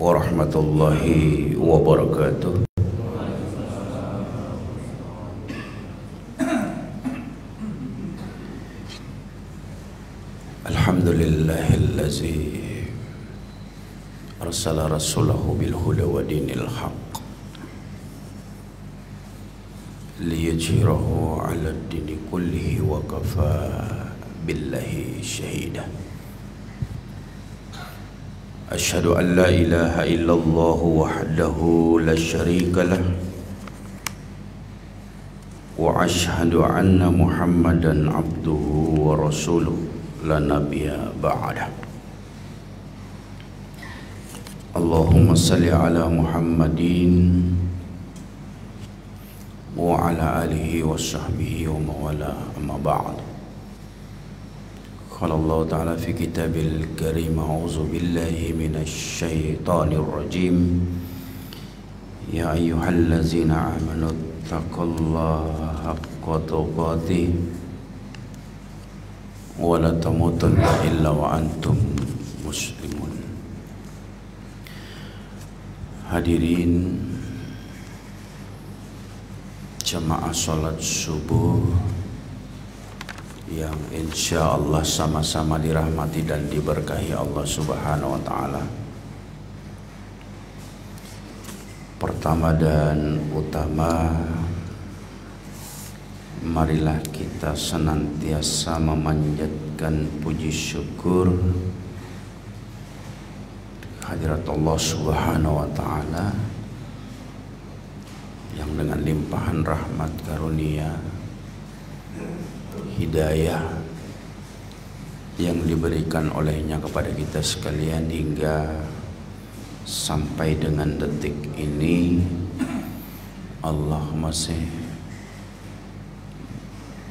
warahmatullahi wabarakatuh. Alhamdulillahillazi arsala rasulahu bil huda wa dinil haqq liyajhirahu 'ala ad-dini kullihi wa kafa billahi shahida. Asyhadu an la ilaha illallah wahdahu la syarika lah wa asyhadu anna Muhammadan abduhu wa rasuluh la nabiyya ba'dah. Allahumma salli ala Muhammadin wa ala alihi wa sahbihi wa mawala amma ba'd. Qala Allah ta'ala fi kitabil karim, a'udzu billahi minasy syaithanir rajim. Ya ayyuhallazina amanu taqullaha haqqa tuqatih wa la tamutunna illa wa antum muslimun. Hadirin jamaah salat subuh yang insya Allah sama-sama dirahmati dan diberkahi Allah Subhanahu wa Ta'ala. Pertama dan utama, marilah kita senantiasa memanjatkan puji syukur hadirat Allah Subhanahu wa Ta'ala yang dengan limpahan rahmat karunia hidayah yang diberikan olehnya kepada kita sekalian hingga sampai dengan detik ini, Allah masih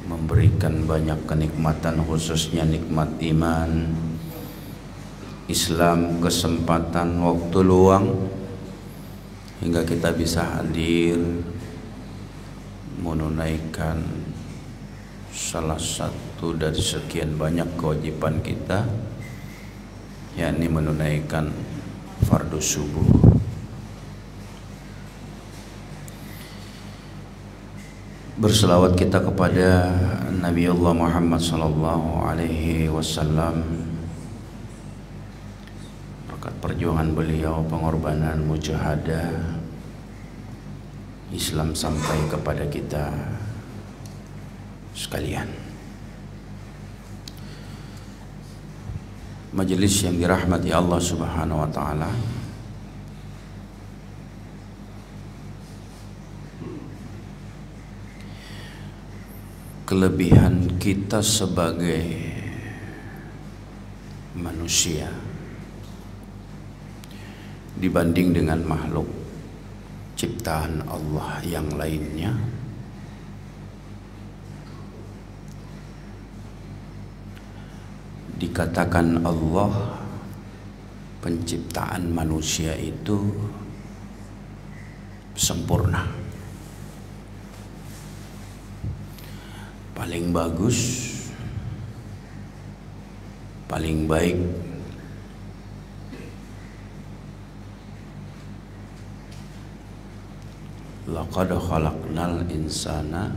memberikan banyak kenikmatan, khususnya nikmat iman, Islam, kesempatan, waktu luang, hingga kita bisa hadir menunaikan salah satu dari sekian banyak kewajiban kita, yakni menunaikan fardu subuh. Berselawat kita kepada Nabi Allah Muhammad sallallahu alaihi wasallam, berkat perjuangan beliau, pengorbanan, mujahadah, Islam sampai kepada kita sekalian. Majelis yang dirahmati Allah Subhanahu wa Ta'ala, kelebihan kita sebagai manusia dibanding dengan makhluk ciptaan Allah yang lainnya, dikatakan Allah penciptaan manusia itu sempurna, paling bagus, paling baik. Laqad khalaqnal insana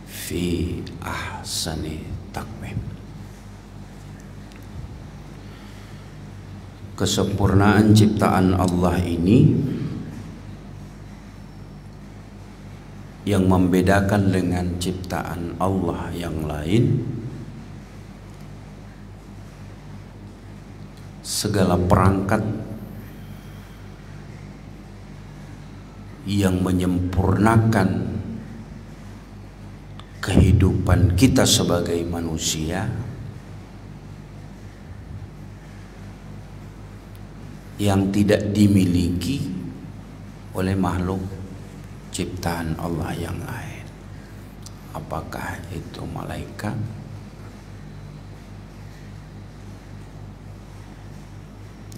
fi ahsani taqwim. Kesempurnaan ciptaan Allah ini yang membedakan dengan ciptaan Allah yang lain, segala perangkat yang menyempurnakan kehidupan kita sebagai manusia yang tidak dimiliki oleh makhluk ciptaan Allah yang lain. Apakah itu malaikat,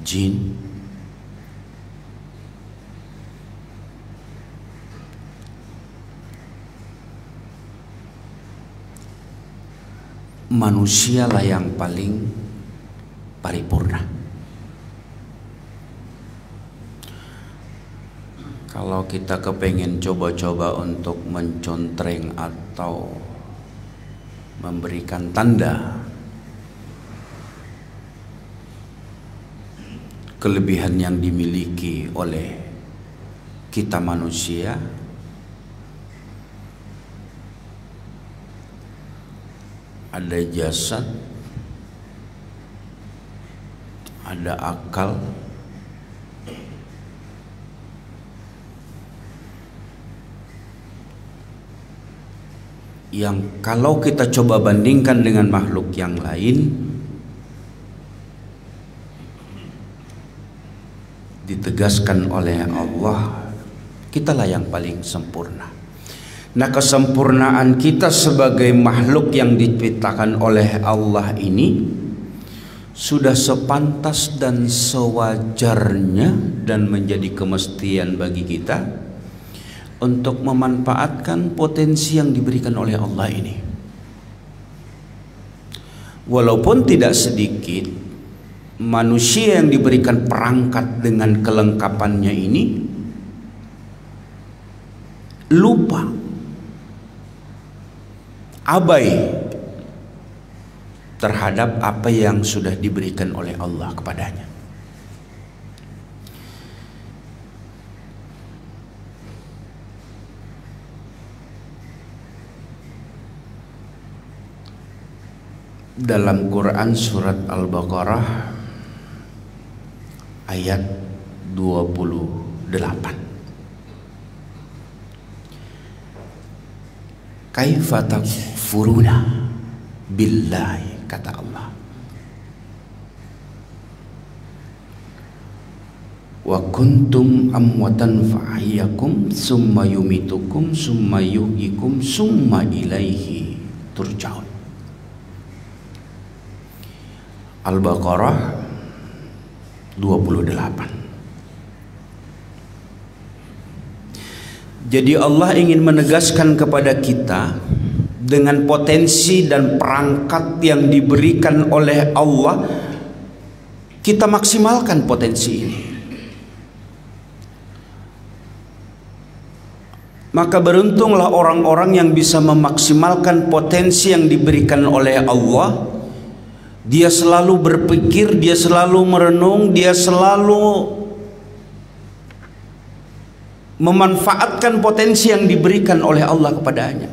jin, manusialah yang paling paripurna. Kalau kita kepengen coba-coba untuk mencontreng atau memberikan tanda kelebihan yang dimiliki oleh kita manusia, ada jasad, ada akal, yang kalau kita coba bandingkan dengan makhluk yang lain, ditegaskan oleh Allah, kitalah yang paling sempurna. Nah, kesempurnaan kita sebagai makhluk yang diciptakan oleh Allah ini sudah sepantas dan sewajarnya dan menjadi kemestian bagi kita untuk memanfaatkan potensi yang diberikan oleh Allah ini. Walaupun tidak sedikit manusia yang diberikan perangkat dengan kelengkapannya ini lupa, abai terhadap apa yang sudah diberikan oleh Allah kepadanya. Dalam Quran surat Al-Baqarah ayat 28, kaifa takfuruna billahi, kata Allah, wa kuntum amwatan fa'ahyakum summa yumitukum summa yuhyikum summa ilaihi turja'un. Al-Baqarah 28. Jadi Allah ingin menegaskan kepada kita dengan potensi dan perangkat yang diberikan oleh Allah, kita maksimalkan potensi ini. Maka beruntunglah orang-orang yang bisa memaksimalkan potensi yang diberikan oleh Allah. Dia selalu berpikir, dia selalu merenung, dia selalu memanfaatkan potensi yang diberikan oleh Allah kepadanya.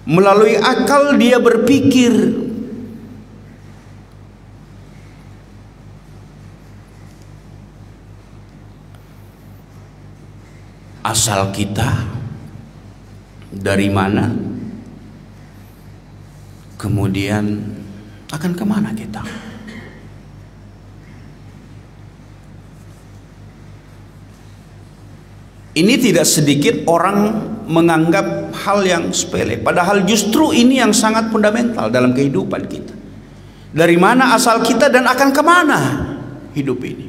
Melalui akal dia berpikir, asal kita dari mana, kemudian akan kemana kita. Ini tidak sedikit orang menganggap hal yang sepele, padahal justru ini yang sangat fundamental dalam kehidupan kita. Dari mana asal kita dan akan kemana hidup ini.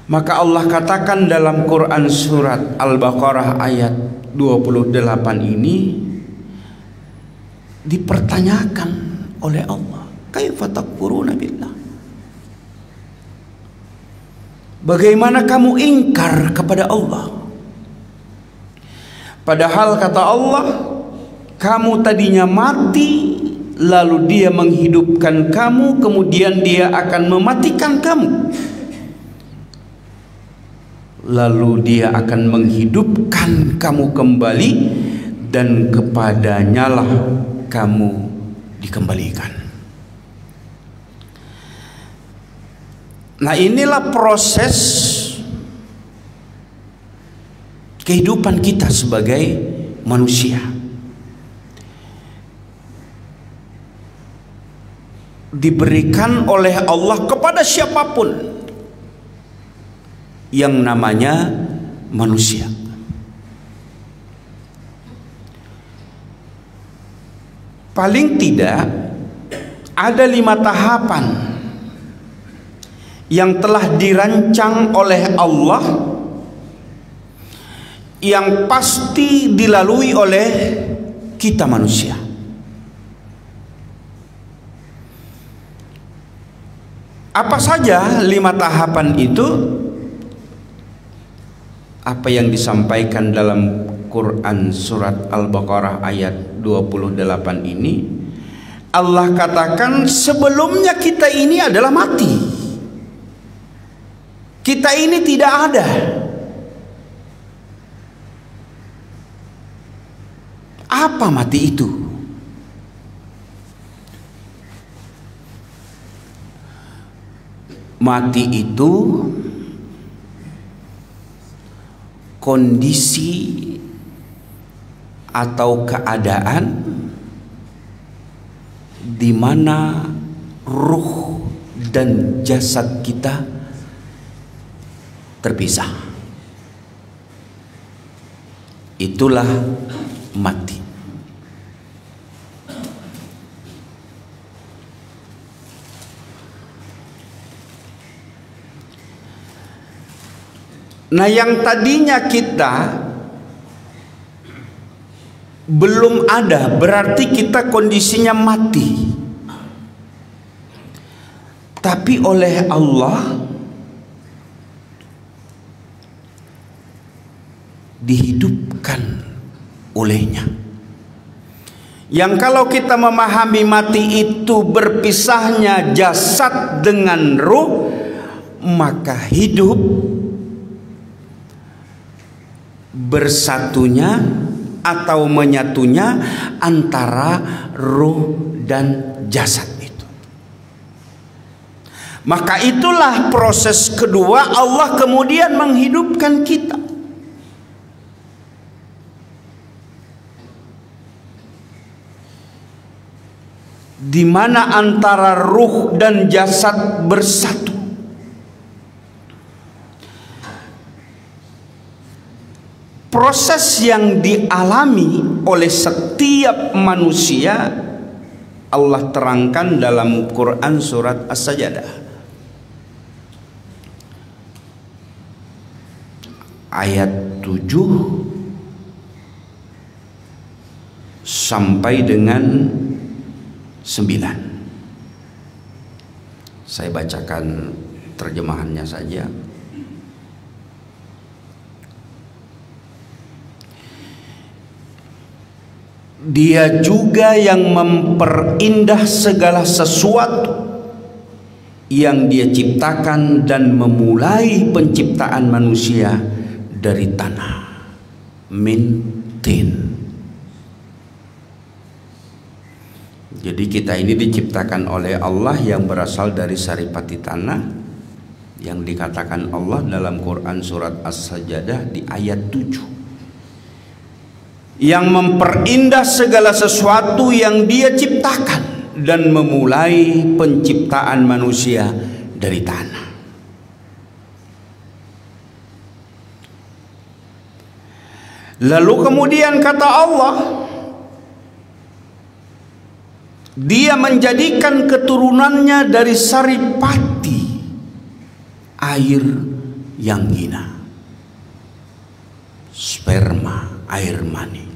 Maka Allah katakan dalam Quran surat Al-Baqarah ayat 28 ini dipertanyakan oleh Allah, kaifa takfuruna billah, bagaimana kamu ingkar kepada Allah, padahal kata Allah, kamu tadinya mati lalu dia menghidupkan kamu, kemudian dia akan mematikan kamu, lalu dia akan menghidupkan kamu kembali, dan kepadanya lah kamu dikembalikan. Nah, inilah proses kehidupan kita sebagai manusia. Diberikan oleh Allah kepada siapapun yang namanya manusia. Paling tidak ada 5 tahapan yang telah dirancang oleh Allah, yang pasti dilalui oleh kita manusia. Apa saja 5 tahapan itu? Apa yang disampaikan dalam Quran surat Al-Baqarah ayat 28 ini, Allah katakan sebelumnya kita ini adalah mati. Kita ini tidak ada. Apa mati itu? Mati itu kondisi atau keadaan di mana ruh dan jasad kita terpisah. Itulah mati. Nah, yang tadinya kita belum ada, berarti kita kondisinya mati. Tapi oleh Allah dihidupkan olehnya. Yang kalau kita memahami mati itu berpisahnya jasad dengan ruh, maka hidup bersatunya atau menyatunya antara ruh dan jasad itu. Maka itulah proses kedua, Allah kemudian menghidupkan kita. Di mana antara ruh dan jasad bersatu. Proses yang dialami oleh setiap manusia Allah terangkan dalam Quran surat As-Sajdah ayat 7 sampai dengan 9. Saya bacakan terjemahannya saja. Dia juga yang memperindah segala sesuatu yang Dia ciptakan dan memulai penciptaan manusia dari tanah, min tin. Jadi kita ini diciptakan oleh Allah yang berasal dari saripati tanah, yang dikatakan Allah dalam Quran surat As-Sajdah di ayat 7. Yang memperindah segala sesuatu yang Dia ciptakan dan memulai penciptaan manusia dari tanah. Lalu kemudian kata Allah, Dia menjadikan keturunannya dari saripati, air yang hina, sperma, air mani.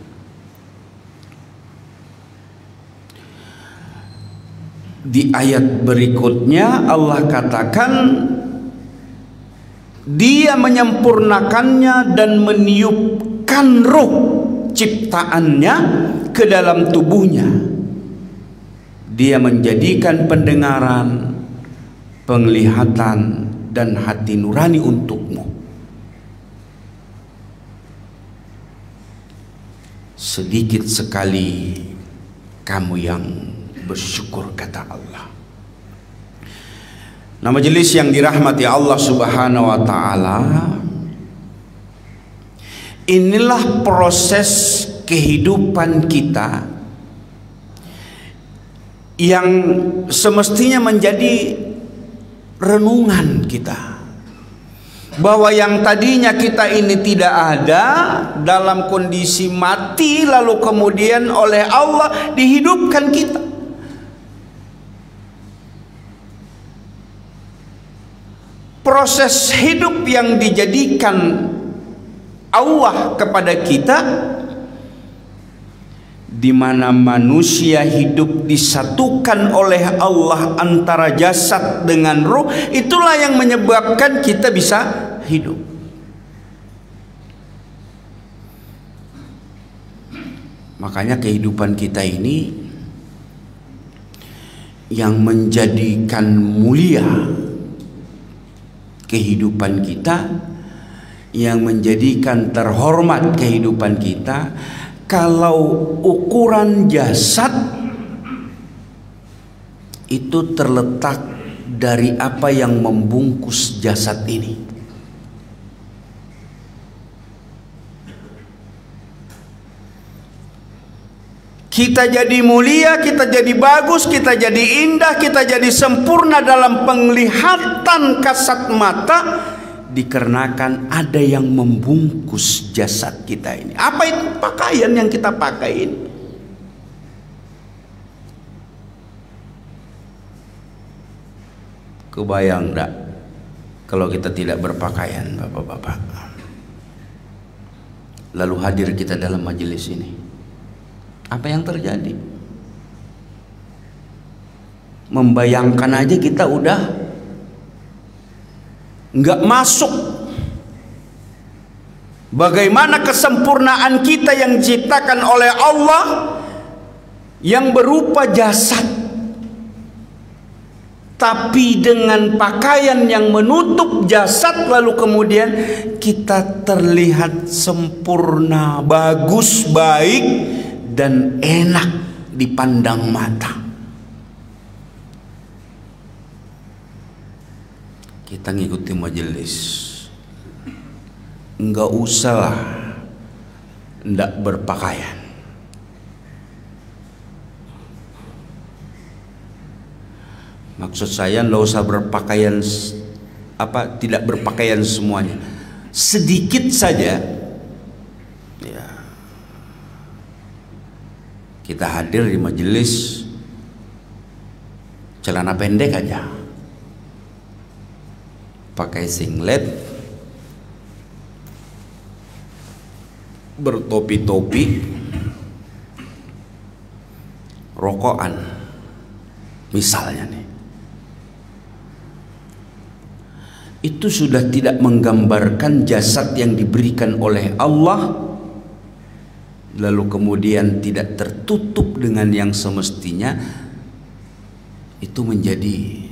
Di ayat berikutnya Allah katakan Dia menyempurnakannya dan meniupkan ruh ciptaannya ke dalam tubuhnya. Dia menjadikan pendengaran, penglihatan dan hati nurani untukmu. Sedikit sekali kamu yang bersyukur, kata Allah. Nah, majelis yang dirahmati Allah Subhanahu wa taala, inilah proses kehidupan kita yang semestinya menjadi renungan kita. Bahwa yang tadinya kita ini tidak ada, dalam kondisi mati, lalu kemudian oleh Allah dihidupkan kita. Proses hidup yang dijadikan Allah kepada kita di mana manusia hidup disatukan oleh Allah antara jasad dengan ruh, itulah yang menyebabkan kita bisa hidup. Makanya kehidupan kita ini yang menjadikan mulia kehidupan kita, yang menjadikan terhormat kehidupan kita, kalau ukuran jasad itu terletak dari apa yang membungkus jasad ini. Kita jadi mulia, kita jadi bagus, kita jadi indah, kita jadi sempurna dalam penglihatan kasat mata, dikarenakan ada yang membungkus jasad kita ini. Apa itu? Pakaian yang kita pakai ini. Kebayang enggak kalau kita tidak berpakaian, bapak-bapak, lalu hadir kita dalam majelis ini, apa yang terjadi? Membayangkan aja kita udah nggak masuk. Bagaimana kesempurnaan kita yang diciptakan oleh Allah yang berupa jasad, tapi dengan pakaian yang menutup jasad, lalu kemudian kita terlihat sempurna, bagus, baik, dan enak dipandang mata. Kita ngikuti majelis, enggak usah enggak berpakaian. Maksud saya enggak usah berpakaian tidak berpakaian semuanya, sedikit saja. Ya. Kita hadir di majelis celana pendek aja, pakai singlet, bertopi-topi, rokokan misalnya nih, itu sudah tidak menggambarkan jasad yang diberikan oleh Allah, lalu kemudian tidak tertutup dengan yang semestinya. Itu menjadi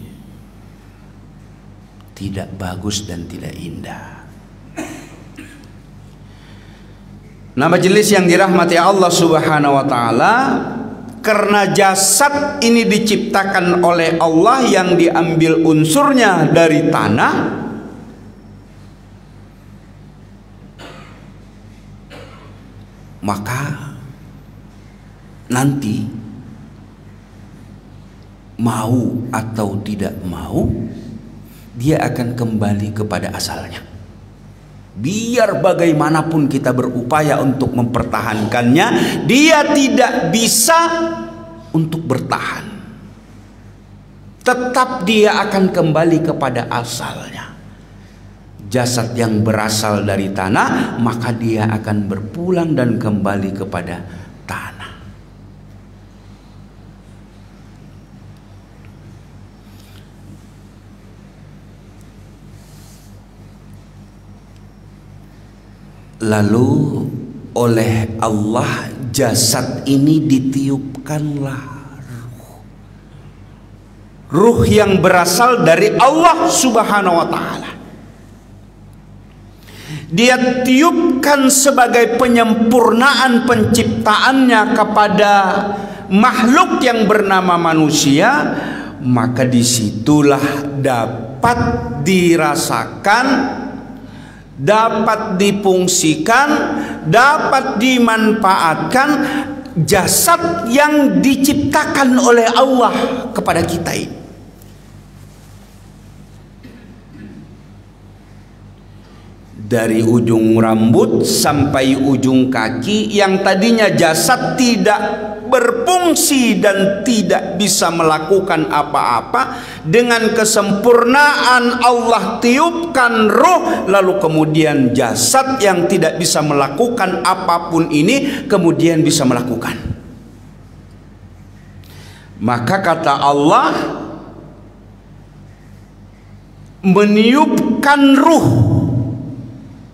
tidak bagus dan tidak indah. Nah, majelis yang dirahmati Allah Subhanahu wa taala, karena jasad ini diciptakan oleh Allah yang diambil unsurnya dari tanah, maka nanti mau atau tidak mau, dia akan kembali kepada asalnya. Biar bagaimanapun kita berupaya untuk mempertahankannya, dia tidak bisa untuk bertahan. Tetap dia akan kembali kepada asalnya. Jasad yang berasal dari tanah, maka dia akan berpulang dan kembali kepada tanah. Lalu oleh Allah jasad ini ditiupkanlah ruh yang berasal dari Allah Subhanahu wa taala. Dia tiupkan sebagai penyempurnaan penciptaannya kepada makhluk yang bernama manusia, maka disitulah dapat dirasakan, dapat difungsikan, dapat dimanfaatkan jasad yang diciptakan oleh Allah kepada kita ini. Dari ujung rambut sampai ujung kaki, yang tadinya jasad tidak berfungsi dan tidak bisa melakukan apa-apa, dengan kesempurnaan Allah tiupkan ruh, lalu kemudian jasad yang tidak bisa melakukan apapun ini kemudian bisa melakukan. Maka kata Allah, meniupkan ruh,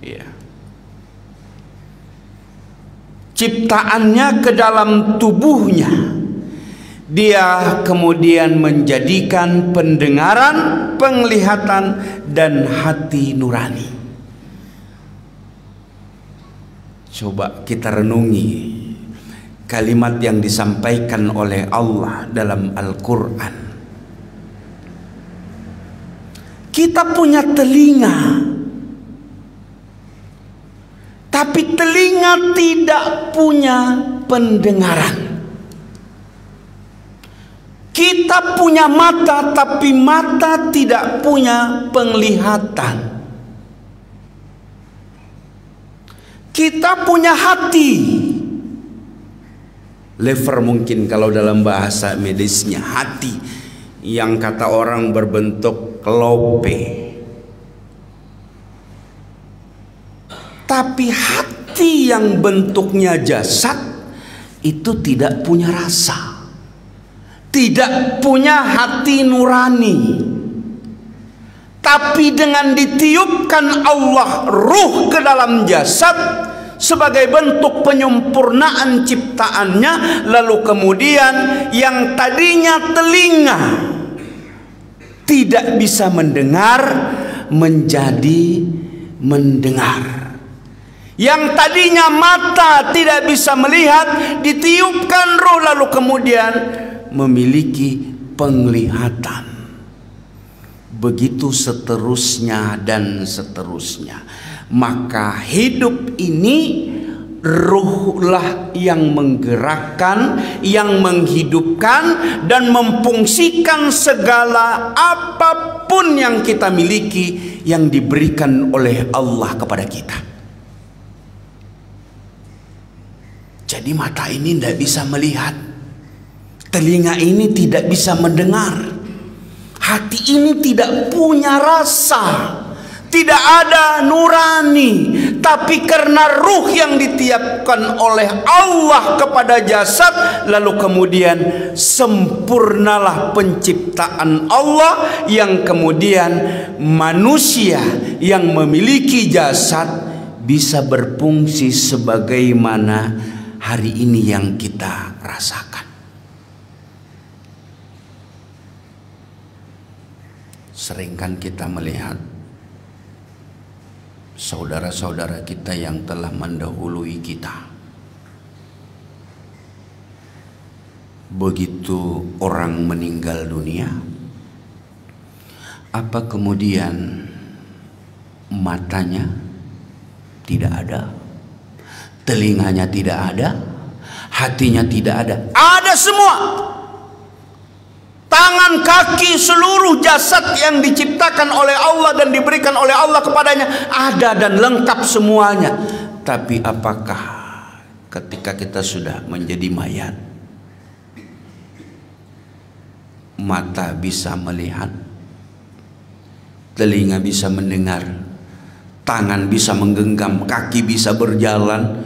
ya, ciptaannya ke dalam tubuhnya. Dia kemudian menjadikan pendengaran, penglihatan, dan hati nurani. Coba kita renungi kalimat yang disampaikan oleh Allah dalam Al-Quran. Kita punya telinga, tapi telinga tidak punya pendengaran. Kita punya mata, tapi mata tidak punya penglihatan. Kita punya hati, liver mungkin kalau dalam bahasa medisnya, hati yang kata orang berbentuk lope. Tapi hati yang bentuknya jasad itu tidak punya rasa, tidak punya hati nurani. Tapi dengan ditiupkan Allah ruh ke dalam jasad sebagai bentuk penyempurnaan ciptaannya, lalu kemudian yang tadinya telinga tidak bisa mendengar menjadi mendengar. Yang tadinya mata tidak bisa melihat, ditiupkan ruh lalu kemudian memiliki penglihatan. Begitu seterusnya dan seterusnya. Maka hidup ini ruhlah yang menggerakkan, yang menghidupkan dan memfungsikan segala apapun yang kita miliki yang diberikan oleh Allah kepada kita. Jadi mata ini tidak bisa melihat, telinga ini tidak bisa mendengar, hati ini tidak punya rasa, tidak ada nurani. Tapi karena ruh yang ditiupkan oleh Allah kepada jasad, lalu kemudian sempurnalah penciptaan Allah, yang kemudian manusia yang memiliki jasad bisa berfungsi sebagaimana hari ini yang kita rasakan. Seringkan kita melihat saudara-saudara kita yang telah mendahului kita. Begitu orang meninggal dunia, apa kemudian matanya tidak ada, telinganya tidak ada, hatinya tidak ada? Ada semua. Tangan, kaki, seluruh jasad yang diciptakan oleh Allah dan diberikan oleh Allah kepadanya ada dan lengkap semuanya. Tapi apakah ketika kita sudah menjadi mayat, mata bisa melihat, telinga bisa mendengar, tangan bisa menggenggam, kaki bisa berjalan,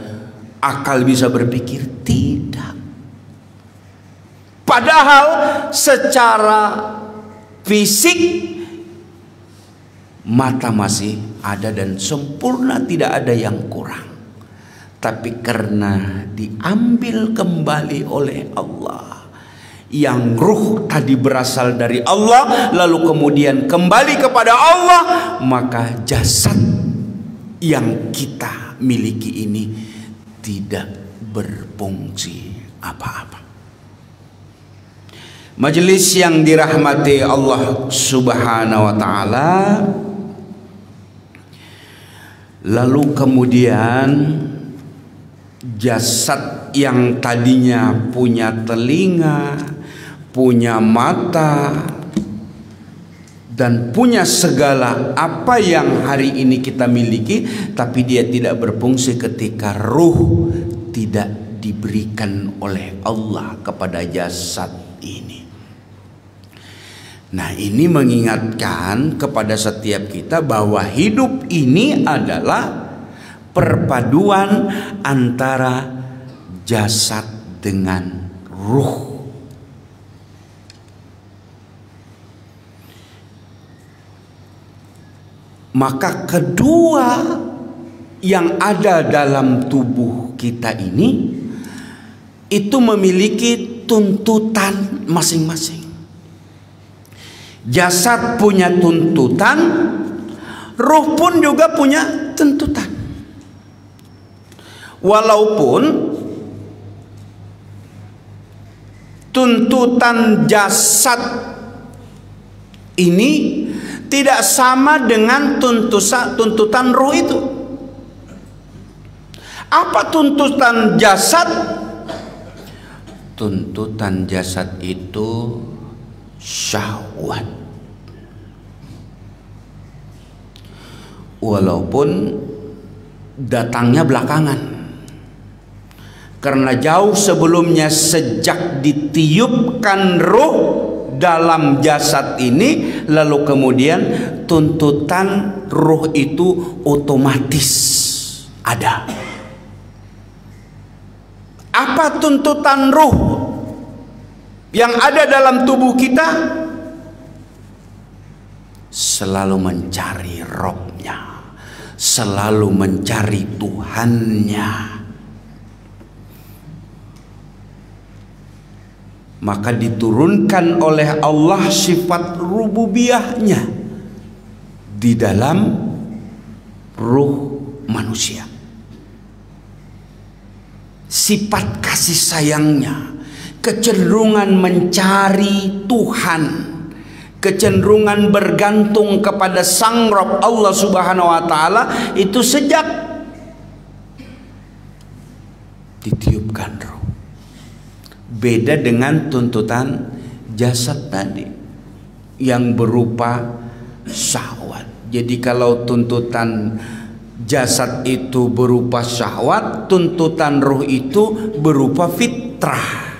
akal bisa berpikir? Tidak. Padahal secara fisik mata masih ada dan sempurna, tidak ada yang kurang. Tapi karena diambil kembali oleh Allah, yang ruh tadi berasal dari Allah lalu kemudian kembali kepada Allah, maka jasad yang kita miliki ini tidak berfungsi apa-apa. Majelis yang dirahmati Allah Subhanahu wa ta'ala, lalu kemudian jasad yang tadinya punya telinga, punya mata, dan punya segala apa yang hari ini kita miliki, tapi dia tidak berfungsi ketika ruh tidak diberikan oleh Allah kepada jasad ini. Nah, ini mengingatkan kepada setiap kita bahwa hidup ini adalah perpaduan antara jasad dengan ruh. Maka kedua yang ada dalam tubuh kita ini itu memiliki tuntutan masing-masing. Jasad punya tuntutan, ruh pun juga punya tuntutan. Walaupun tuntutan jasad ini tidak sama dengan tuntutan ruh itu. Apa tuntutan jasad? Tuntutan jasad itu syahwat. Walaupun datangnya belakangan. Karena jauh sebelumnya, sejak ditiupkan ruh dalam jasad ini, lalu kemudian tuntutan ruh itu otomatis ada. Apa tuntutan ruh yang ada dalam tubuh kita? Selalu mencari Robnya, selalu mencari Tuhannya. Maka diturunkan oleh Allah sifat rububiyahnya di dalam ruh manusia. Sifat kasih sayangnya, kecenderungan mencari Tuhan, kecenderungan bergantung kepada Sang Rob Allah Subhanahu wa Ta'ala, itu sejak ditiupkan ruh. Beda dengan tuntutan jasad tadi yang berupa syahwat. Jadi kalau tuntutan jasad itu berupa syahwat, tuntutan ruh itu berupa fitrah.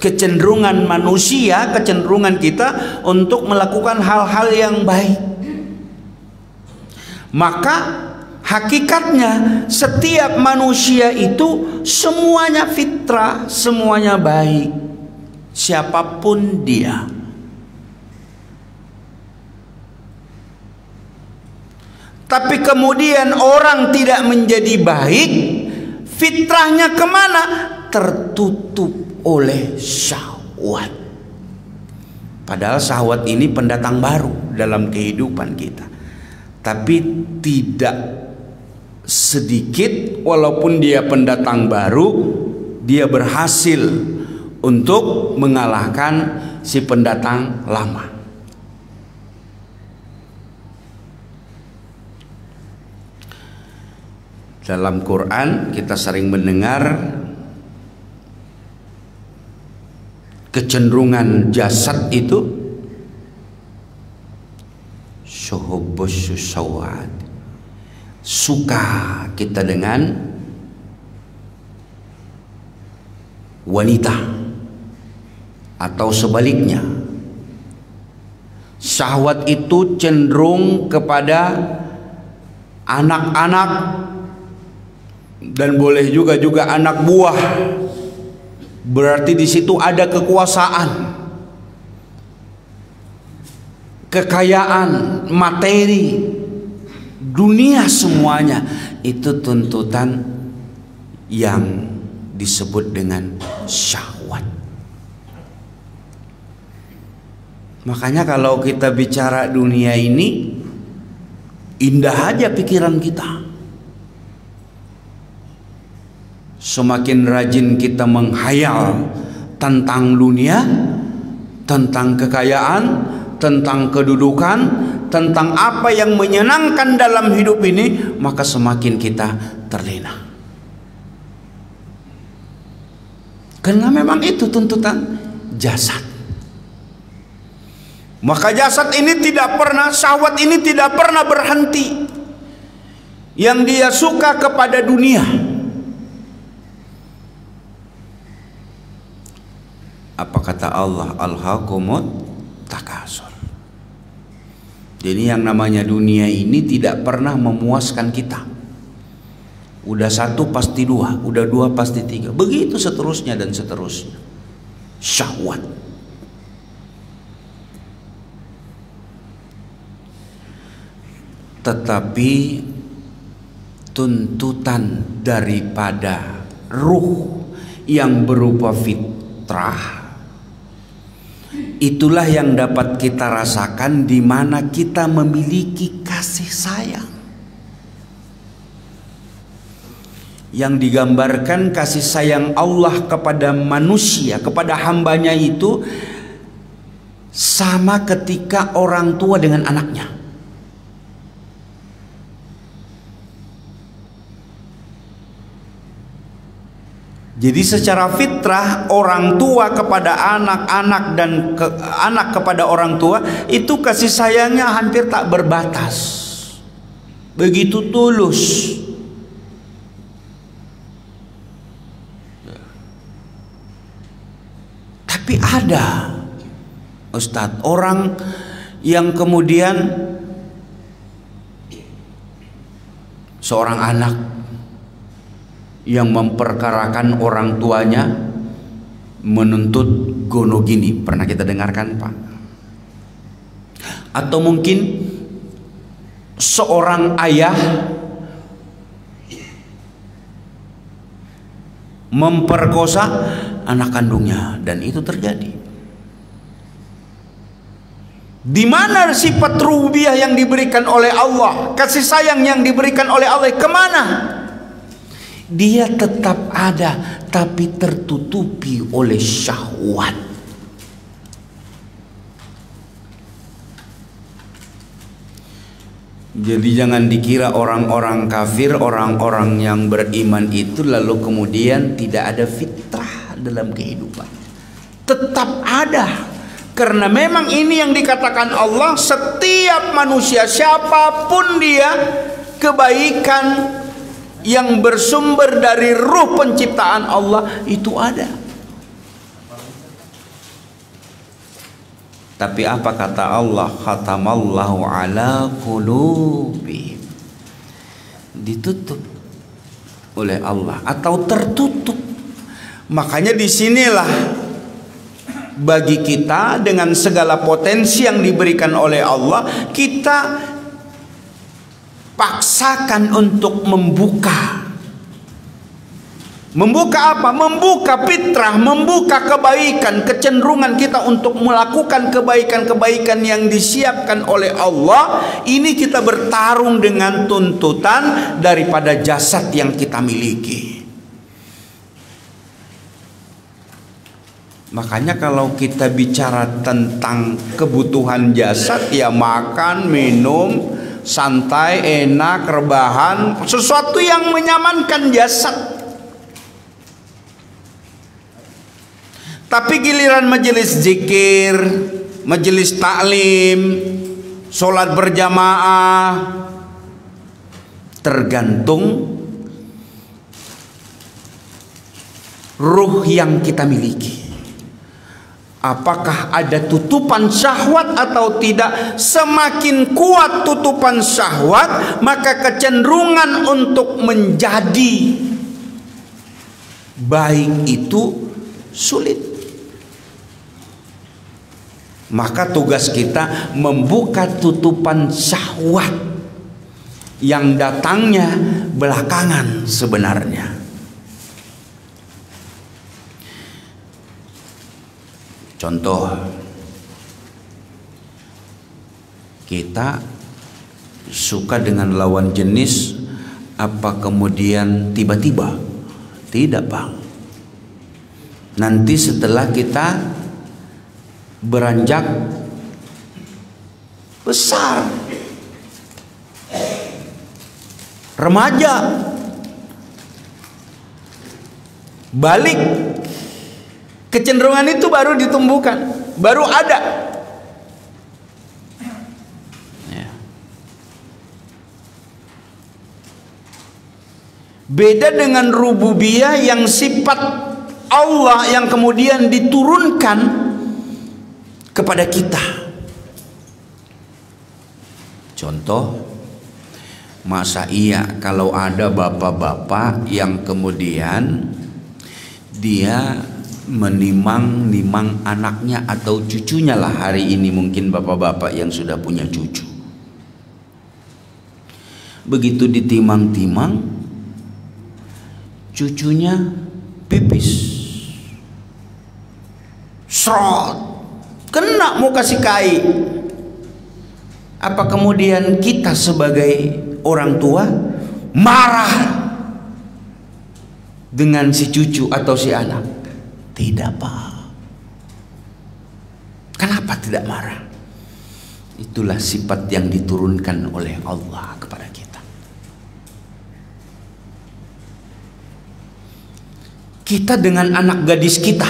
Kecenderungan manusia, kecenderungan kita untuk melakukan hal-hal yang baik. Maka hakikatnya setiap manusia itu semuanya fitrah, semuanya baik, siapapun dia. Tapi kemudian orang tidak menjadi baik, fitrahnya kemana? Tertutup oleh syahwat. Padahal syahwat ini pendatang baru dalam kehidupan kita. Tapi tidak sedikit, walaupun dia pendatang baru, dia berhasil untuk mengalahkan si pendatang lama. Dalam Quran kita sering mendengar kecenderungan jasad itu syuhubbus syahwat. Suka kita dengan wanita, atau sebaliknya, syahwat itu cenderung kepada anak-anak dan boleh juga anak buah. Berarti di situ ada kekuasaan, kekayaan, materi, dunia, semuanya itu tuntutan yang disebut dengan syahwat. Makanya kalau kita bicara dunia ini, indah aja pikiran kita. Semakin rajin kita menghayal tentang dunia, tentang kekayaan, tentang kedudukan, tentang apa yang menyenangkan dalam hidup ini, maka semakin kita terlena. Karena memang itu tuntutan jasad. Maka jasad ini tidak pernah, syahwat ini tidak pernah berhenti. Yang dia suka kepada dunia. Apa kata Allah? Alhaakumut takasur. Jadi yang namanya dunia ini tidak pernah memuaskan kita. Udah satu pasti dua, udah dua pasti tiga, begitu seterusnya dan seterusnya. Syahwat. tetapi tuntutan daripada ruh yang berupa fitrah, itulah yang dapat kita rasakan di mana kita memiliki kasih sayang. Yang digambarkan kasih sayang Allah kepada manusia, kepada hambanya itu sama ketika orang tua dengan anaknya. Jadi secara fitrah orang tua kepada anak, anak dan anak kepada orang tua itu kasih sayangnya hampir tak berbatas. Begitu tulus. Tapi ada, Ustadz, orang yang kemudian seorang anak yang memperkarakan orang tuanya menuntut gonogini. Pernah kita dengarkan, Pak? Atau mungkin seorang ayah memperkosa anak kandungnya, dan itu terjadi. Di mana sifat rububiyah yang diberikan oleh Allah, kasih sayang yang diberikan oleh Allah, kemana? Dia tetap ada, tapi tertutupi oleh syahwat. Jadi jangan dikira orang-orang kafir, orang-orang yang beriman itu lalu kemudian tidak ada fitrah dalam kehidupan. Tetap ada. Karena memang ini yang dikatakan Allah, setiap manusia siapapun dia, kebaikan yang bersumber dari ruh penciptaan Allah itu ada. Tapi apa kata Allah? Khatamallahu ala qulubihim. Ditutup oleh Allah atau tertutup. Makanya disinilah bagi kita dengan segala potensi yang diberikan oleh Allah, kita paksakan untuk membuka. Membuka apa? Membuka fitrah, membuka kebaikan, kecenderungan kita untuk melakukan kebaikan-kebaikan yang disiapkan oleh Allah. Ini kita bertarung dengan tuntutan daripada jasad yang kita miliki. Makanya kalau kita bicara tentang kebutuhan jasad, ya makan, minum, santai, enak, rebahan, sesuatu yang menyamankan jasad. Tapi giliran majelis zikir, majelis taklim, sholat berjamaah, tergantung ruh yang kita miliki. Apakah ada tutupan syahwat atau tidak? Semakin kuat tutupan syahwat, maka kecenderungan untuk menjadi baik itu sulit. Maka tugas kita membuka tutupan syahwat yang datangnya belakangan sebenarnya. Contoh, kita suka dengan lawan jenis, apa kemudian tiba-tiba? Tidak, Bang. Nanti setelah kita beranjak besar, remaja, balik, kecenderungan itu baru ditumbuhkan, baru ada. Ya. Beda dengan rububiyah yang sifat Allah yang kemudian diturunkan kepada kita. Contoh, masa iya kalau ada bapak-bapak yang kemudian dia menimang-nimang anaknya atau cucunya lah, hari ini mungkin bapak-bapak yang sudah punya cucu. Begitu ditimang-timang, cucunya pipis, serot, kena mau kasih kai. Apa kemudian kita sebagai orang tua marah dengan si cucu atau si anak? Tidak, Pak. Kenapa tidak marah? Itulah sifat yang diturunkan oleh Allah kepada kita. Kita dengan anak gadis kita,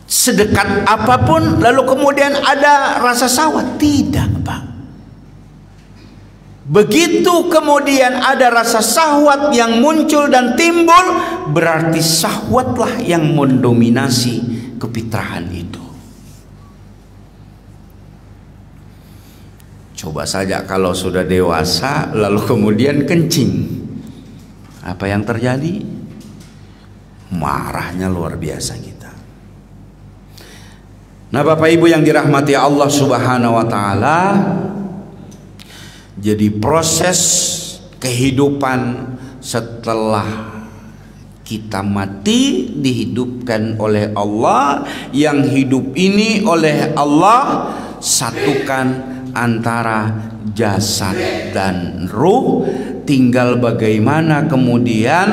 sedekat apapun lalu kemudian ada rasa syahwat? Tidak, Pak. Begitu kemudian ada rasa syahwat yang muncul dan timbul, berarti syahwatlah yang mendominasi kefitrahan itu. Coba saja kalau sudah dewasa lalu kemudian kencing, apa yang terjadi? Marahnya luar biasa kita. Nah, Bapak Ibu yang dirahmati Allah Subhanahu wa taala, jadi proses kehidupan setelah kita mati dihidupkan oleh Allah. Yang hidup ini oleh Allah satukan antara jasad dan ruh. Tinggal bagaimana kemudian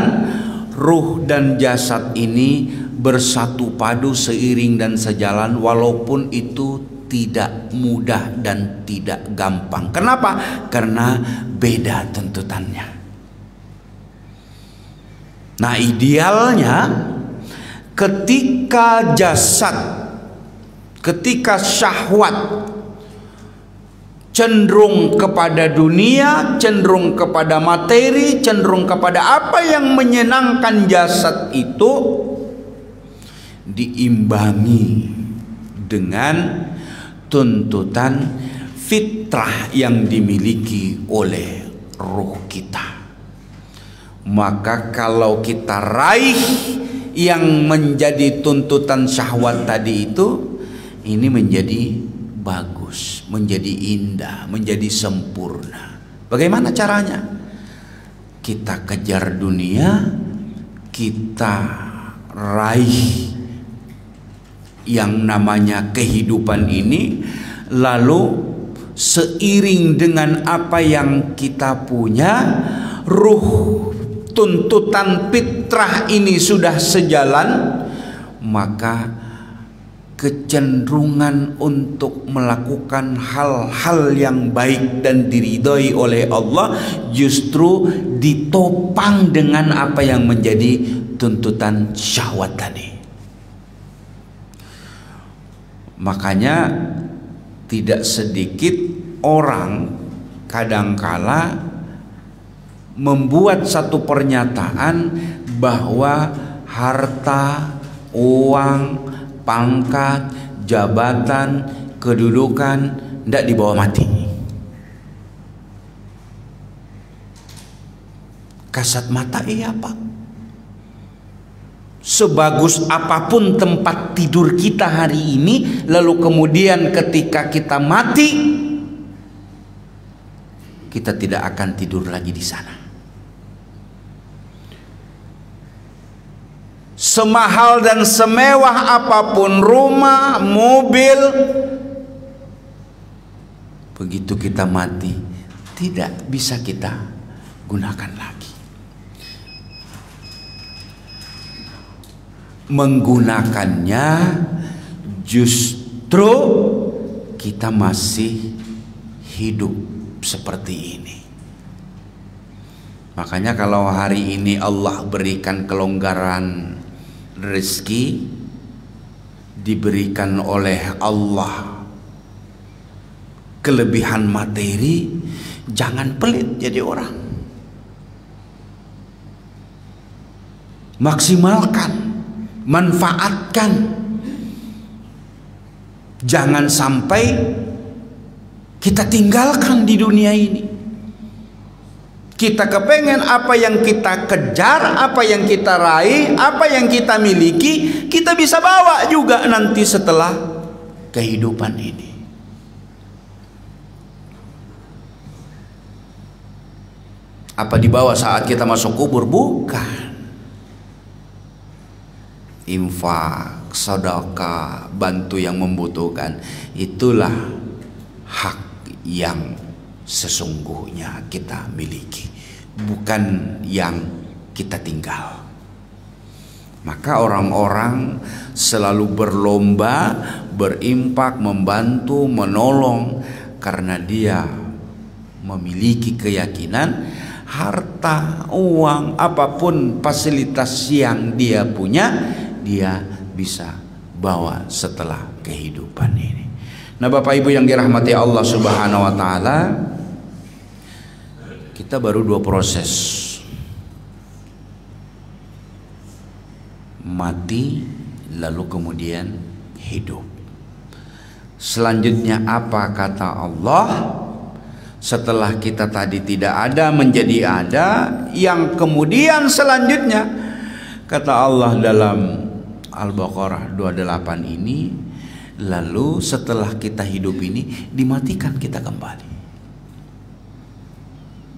ruh dan jasad ini bersatu padu seiring dan sejalan, walaupun itu tidak mudah dan tidak gampang. Kenapa? Karena beda tuntutannya. Nah, idealnya ketika jasad, ketika syahwat cenderung kepada dunia, cenderung kepada materi, cenderung kepada apa yang menyenangkan jasad itu, diimbangi dengan tuntutan fitrah yang dimiliki oleh ruh kita. Maka kalau kita raih yang menjadi tuntutan syahwat tadi itu, ini menjadi bagus, menjadi indah, menjadi sempurna. Bagaimana caranya? Kita kejar dunia, kita raih yang namanya kehidupan ini, lalu seiring dengan apa yang kita punya, ruh tuntutan fitrah ini sudah sejalan, maka kecenderungan untuk melakukan hal-hal yang baik dan diridhoi oleh Allah justru ditopang dengan apa yang menjadi tuntutan syahwat tadi. Makanya tidak sedikit orang kadangkala membuat satu pernyataan bahwa harta, uang, pangkat, jabatan, kedudukan tidak dibawa mati. Kasat mata iya, Pak. Sebagus apapun tempat tidur kita hari ini, lalu kemudian ketika kita mati, kita tidak akan tidur lagi di sana. Semahal dan semewah apapun rumah, mobil, begitu kita mati tidak bisa kita gunakan lagi. Menggunakannya justru kita masih hidup seperti ini. Makanya kalau hari ini Allah berikan kelonggaran rezeki, diberikan oleh Allah kelebihan materi, jangan pelit jadi orang. Maksimalkan, manfaatkan. Jangan sampai kita tinggalkan di dunia ini. Kita kepengen apa yang kita kejar, apa yang kita raih, apa yang kita miliki, kita bisa bawa juga nanti setelah kehidupan ini. Apa dibawa saat kita masuk kubur? Bukan. Infak, sedekah, bantu yang membutuhkan, itulah hak yang sesungguhnya kita miliki, bukan yang kita tinggal. Maka orang-orang selalu berlomba berimpak, membantu, menolong, karena dia memiliki keyakinan harta, uang, apapun fasilitas yang dia punya, dia bisa bawa setelah kehidupan ini. Nah, Bapak Ibu yang dirahmati Allah Subhanahu wa taala, kita baru 2 proses. Mati lalu kemudian hidup. Selanjutnya apa kata Allah? Setelah kita tadi tidak ada menjadi ada, yang kemudian selanjutnya kata Allah dalam Al-Baqarah 28 ini, lalu setelah kita hidup ini dimatikan kita kembali,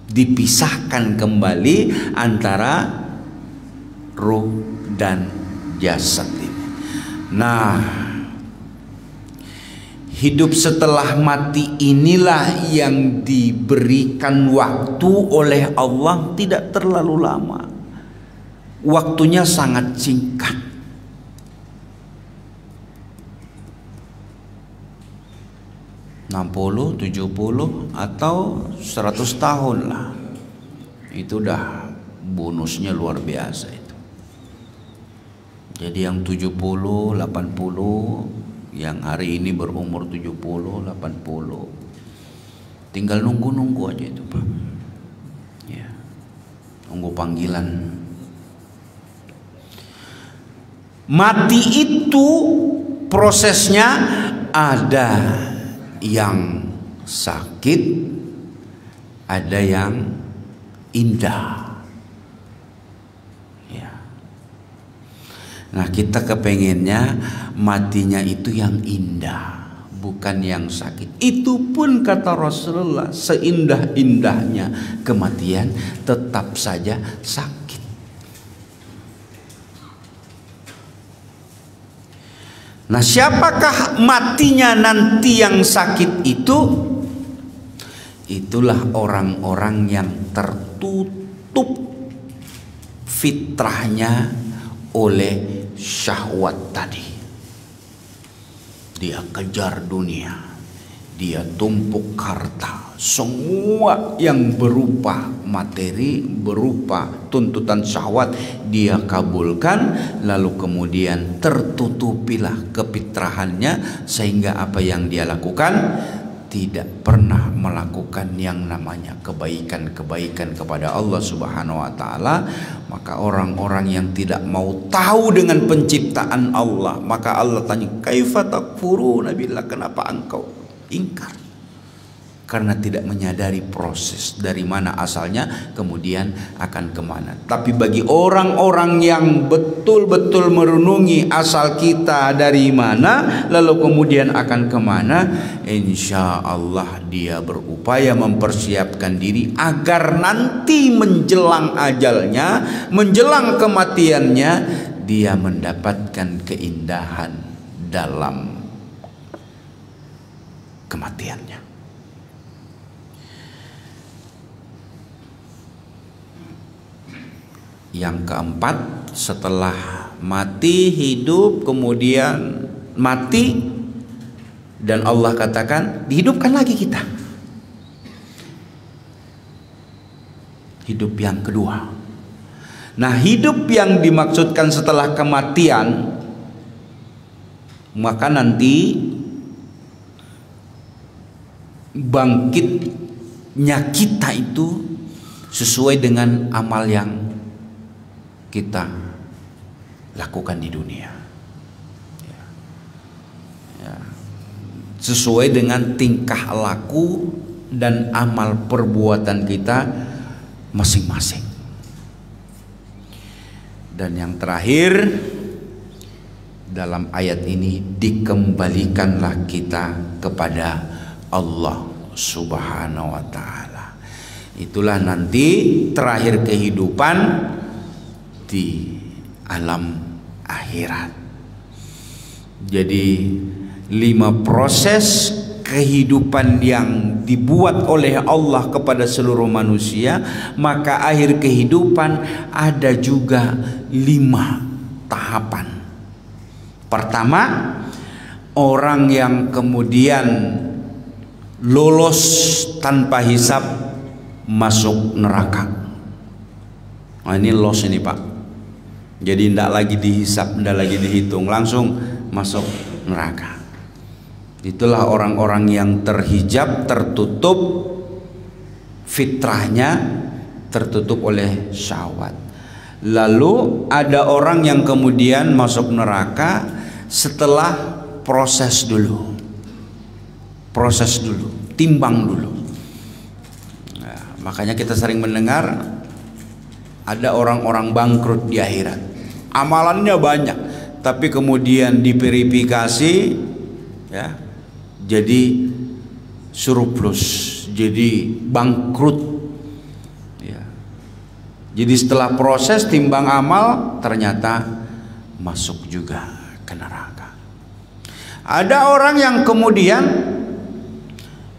dipisahkan kembali antara ruh dan jasad ini. Nah, hidup setelah mati inilah yang diberikan waktu oleh Allah, tidak terlalu lama. Waktunya sangat singkat. 60, 70 atau 100 tahun lah. Itu udah bonusnya luar biasa itu. Jadi yang 70, 80, yang hari ini berumur 70, 80, tinggal nunggu-nunggu aja itu, Pak. Ya. Nunggu panggilan. Mati itu prosesnya ada yang sakit, ada yang indah. Ya. Nah, kita kepengennya matinya itu yang indah, bukan yang sakit. Itu pun kata Rasulullah, seindah-indahnya kematian tetap saja sakit. Nah, siapakah matinya nanti yang sakit itu? Itulah orang-orang yang tertutup fitrahnya oleh syahwat tadi. Dia kejar dunia, dia tumpuk harta, semua yang berupa materi, berupa tuntutan syahwat dia kabulkan, lalu kemudian tertutupilah kefitrahannya, sehingga apa yang dia lakukan tidak pernah melakukan yang namanya kebaikan-kebaikan kepada Allah Subhanahu wa taala. Maka orang-orang yang tidak mau tahu dengan penciptaan Allah, maka Allah tanya, kaifa takfuruna billah, kenapa engkau ingkar? Karena tidak menyadari proses dari mana asalnya, kemudian akan kemana. Tapi bagi orang-orang yang betul-betul merenungi asal kita dari mana, lalu kemudian akan kemana, insya Allah dia berupaya mempersiapkan diri agar nanti menjelang ajalnya, menjelang kematiannya, dia mendapatkan keindahan dalam kematiannya. Yang keempat, setelah mati, hidup, kemudian mati, dan Allah katakan dihidupkan lagi kita. Hidup yang kedua. Nah, hidup yang dimaksudkan setelah kematian, maka nanti bangkitnya kita itu sesuai dengan amal yang kita lakukan di dunia, ya. Sesuai dengan tingkah laku dan amal perbuatan kita masing-masing. Dan yang terakhir, dalam ayat ini dikembalikanlah kita kepada Allah Subhanahu wa ta'ala. Itulah nanti terakhir kehidupan di alam akhirat. Jadi 5 proses kehidupan yang dibuat oleh Allah kepada seluruh manusia, maka akhir kehidupan ada juga 5 tahapan. Pertama, orang yang kemudian lolos tanpa hisab masuk neraka. Nah, ini loss ini Pak. Jadi tidak lagi dihisab, tidak lagi dihitung, langsung masuk neraka. Itulah orang-orang yang terhijab, tertutup fitrahnya, tertutup oleh syahwat. Lalu ada orang yang kemudian masuk neraka setelah proses dulu, timbang dulu. Nah, makanya kita sering mendengar ada orang-orang bangkrut di akhirat, amalannya banyak, tapi kemudian diverifikasi, ya, jadi surplus, jadi bangkrut, ya. Jadi setelah proses timbang amal ternyata masuk juga ke neraka. Ada orang yang kemudian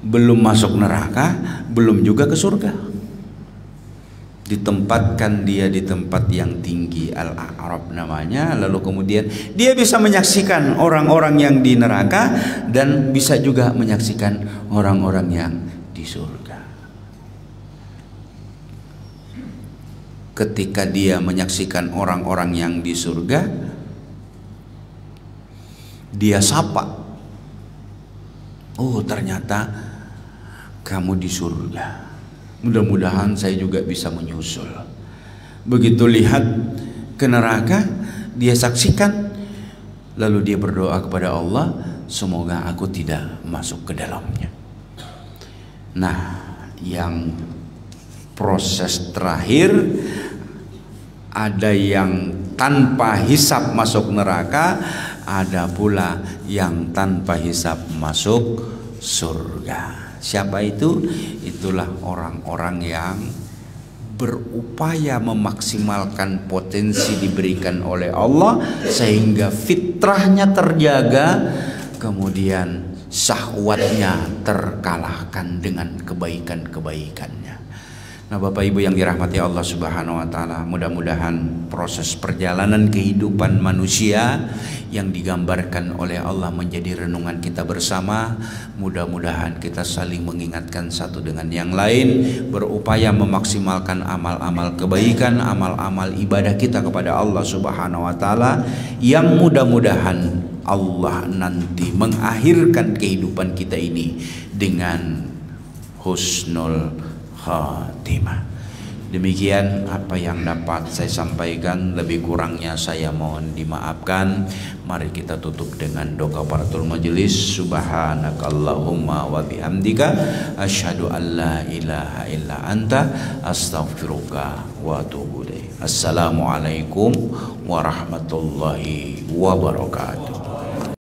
belum masuk neraka, belum juga ke surga, ditempatkan dia di tempat yang tinggi, Al-A'raf namanya. Lalu kemudian dia bisa menyaksikan orang-orang yang di neraka dan bisa juga menyaksikan orang-orang yang di surga. Ketika dia menyaksikan orang-orang yang di surga, dia sapa, oh ternyata kamu di surga, mudah-mudahan saya juga bisa menyusul. Begitu lihat ke neraka, dia saksikan, lalu dia berdoa kepada Allah, semoga aku tidak masuk ke dalamnya. Nah, yang proses terakhir, ada yang tanpa hisab masuk neraka, ada pula yang tanpa hisab masuk surga. Siapa itu? Itulah orang-orang yang berupaya memaksimalkan potensi diberikan oleh Allah sehingga fitrahnya terjaga, kemudian syahwatnya terkalahkan dengan kebaikan-kebaikannya. Nah, Bapak Ibu yang dirahmati Allah Subhanahu wa taala, mudah-mudahan proses perjalanan kehidupan manusia yang digambarkan oleh Allah menjadi renungan kita bersama. Mudah-mudahan kita saling mengingatkan satu dengan yang lain, berupaya memaksimalkan amal-amal kebaikan, amal-amal ibadah kita kepada Allah Subhanahu wa taala, yang mudah-mudahan Allah nanti mengakhirkan kehidupan kita ini dengan husnul khatimah. Demikian apa yang dapat saya sampaikan, lebih kurangnya saya mohon dimaafkan. Mari kita tutup dengan doa kafaratul majelis. Subhanakallahumma wa bihamdika asyhadu an la ilaha illa anta astaghfiruka wa atubu ilaik. Assalamualaikum warahmatullahi wabarakatuh.